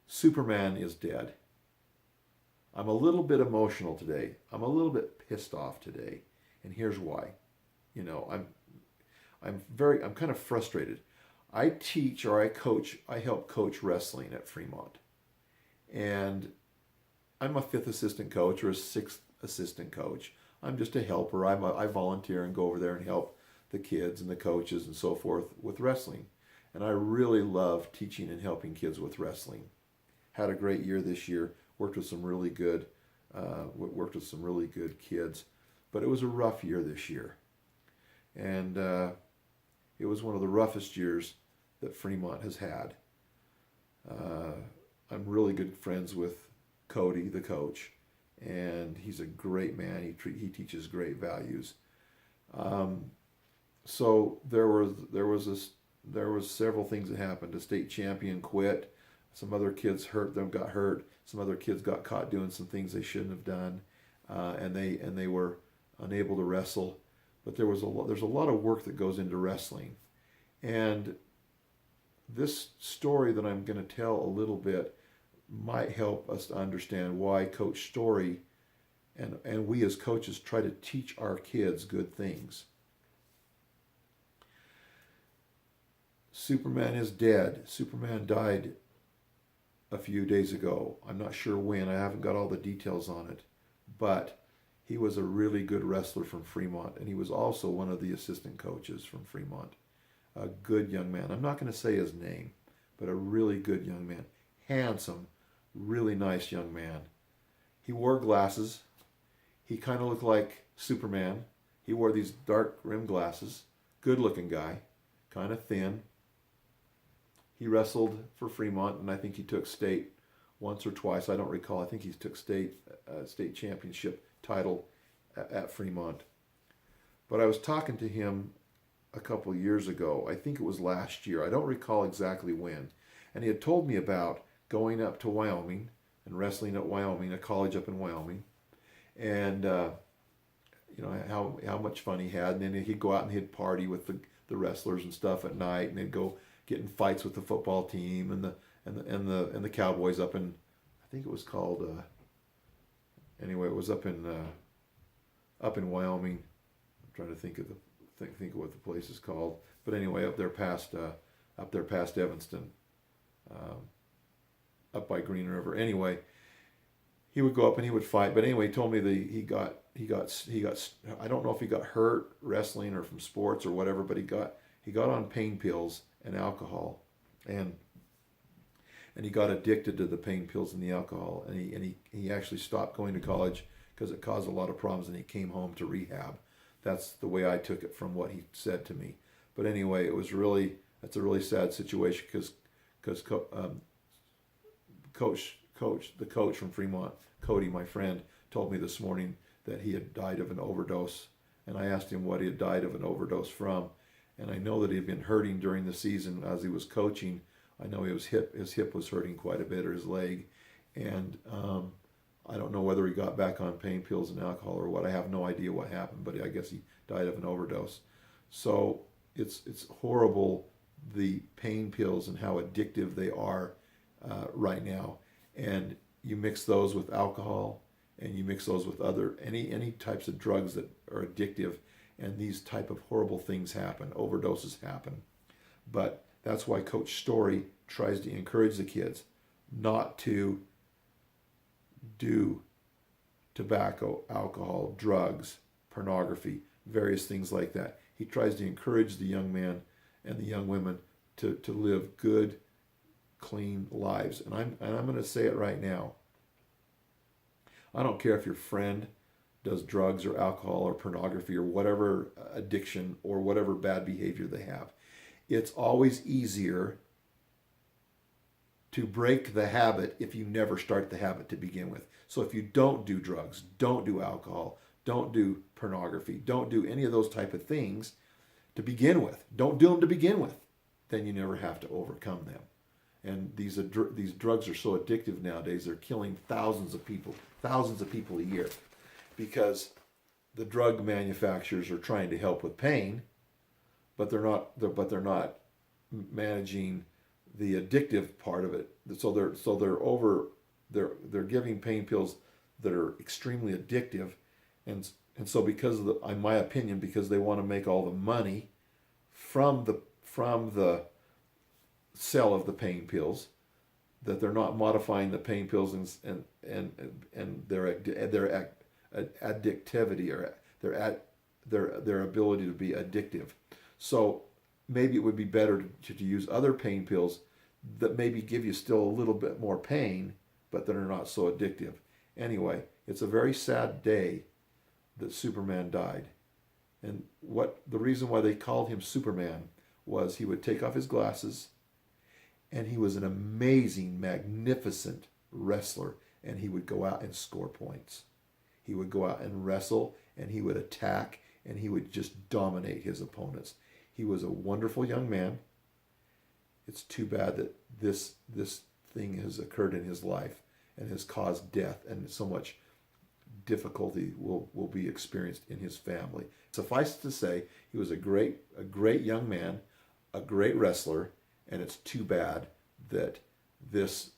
Superman is dead. I'm a little bit emotional today. I'm a little bit pissed off today, and here's why. You know, I'm kind of frustrated. I teach or I coach, I help coach wrestling at Fremont. And I'm a fifth assistant coach or a sixth assistant coach. I'm just a helper. I volunteer and go over there and help the kids and the coaches and so forth with wrestling. And I really love teaching and helping kids with wrestling. Had a great year this year. Worked with some really good kids, but it was a rough year this year, and it was one of the roughest years that Fremont has had. Uh, I'm really good friends with Cody, the coach, and he's a great man. He teaches great values. Um, so there was several things that happened. A state champion quit. Some other kids got hurt. Some other kids got caught doing some things they shouldn't have done, and they were unable to wrestle. But there's a lot of work that goes into wrestling, and this story that I'm going to tell a little bit might help us to understand why Coach Story and we as coaches try to teach our kids good things. Superman is dead. Superman died a few days ago. I'm not sure when. I haven't got all the details on it. But he was a really good wrestler from Fremont, and he was also one of the assistant coaches from Fremont. A good young man. I'm not going to say his name, but a really good young man. Handsome, really nice young man. He wore glasses. He kind of looked like Superman. He wore these dark rimmed glasses. Good looking guy, kind of thin. He wrestled for Fremont, and I think he took state once or twice. I don't recall. I think he took state championship title at Fremont. But I was talking to him a couple of years ago. I think it was last year. I don't recall exactly when. And he had told me about going up to Wyoming and wrestling at Wyoming, a college up in Wyoming, and you know how much fun he had. And then he'd go out and he'd party with the wrestlers and stuff at night, and they'd go get in fights with the football team and the Cowboys up in, I think it was called anyway, it was up in Wyoming. I'm trying to think of what the place is called, but anyway, up there past Evanston, um, up by Green River. Anyway, he would go up and he would fight. But anyway, he told me that he got I don't know if he got hurt wrestling or from sports or whatever, but he got on pain pills and alcohol, and he got addicted to the pain pills and the alcohol, and he actually stopped going to college because it caused a lot of problems, and he came home to rehab. That's the way I took it from what he said to me. But anyway, that's a really sad situation because the coach from Fremont, Cody, my friend, told me this morning that he had died of an overdose, and I asked him what he had died of an overdose from, and I know that he had been hurting during the season as he was coaching. I know his hip was hurting quite a bit, or his leg, and I don't know whether he got back on pain pills and alcohol or what. I have no idea what happened, but I guess he died of an overdose. So it's horrible, the pain pills and how addictive they are right now. And you mix those with alcohol, and you mix those with any types of drugs that are addictive, and these type of horrible things happen. Overdoses happen. But that's why Coach Story tries to encourage the kids not to do tobacco, alcohol, drugs, pornography, various things like that. He tries to encourage the young man and the young women to live good, clean lives. And I'm going to say it right now. I don't care if your friend does drugs or alcohol or pornography or whatever addiction or whatever bad behavior they have. It's always easier to break the habit if you never start the habit to begin with. So if you don't do drugs, don't do alcohol, don't do pornography, don't do any of those type of things to begin with, don't do them to begin with, then you never have to overcome them. And these drugs are so addictive nowadays, they're killing thousands of people a year, because the drug manufacturers are trying to help with pain, but they're not managing the addictive part of it. They're giving pain pills that are extremely addictive, and so because of in my opinion, because they want to make all the money from the sale of the pain pills, that they're not modifying the pain pills and their addictivity, or their ability to be addictive. So maybe it would be better to use other pain pills that maybe give you still a little bit more pain, but that are not so addictive. Anyway, it's a very sad day that Superman died. And the reason why they called him Superman was he would take off his glasses, and he was an amazing, magnificent wrestler, and he would go out and score points. He would go out and wrestle, and he would attack, and he would just dominate his opponents. He was a wonderful young man. It's too bad that this thing has occurred in his life and has caused death, and so much difficulty will be experienced in his family. Suffice it to say, he was a great young man, a great wrestler, and it's too bad that this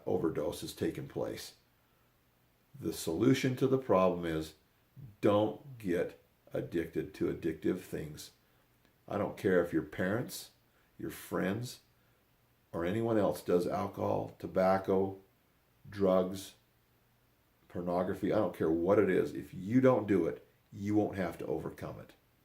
overdose has taken place. The solution to the problem is, don't get addicted to addictive things. I don't care if your parents, your friends, or anyone else does alcohol, tobacco, drugs, pornography. I don't care what it is. If you don't do it, you won't have to overcome it.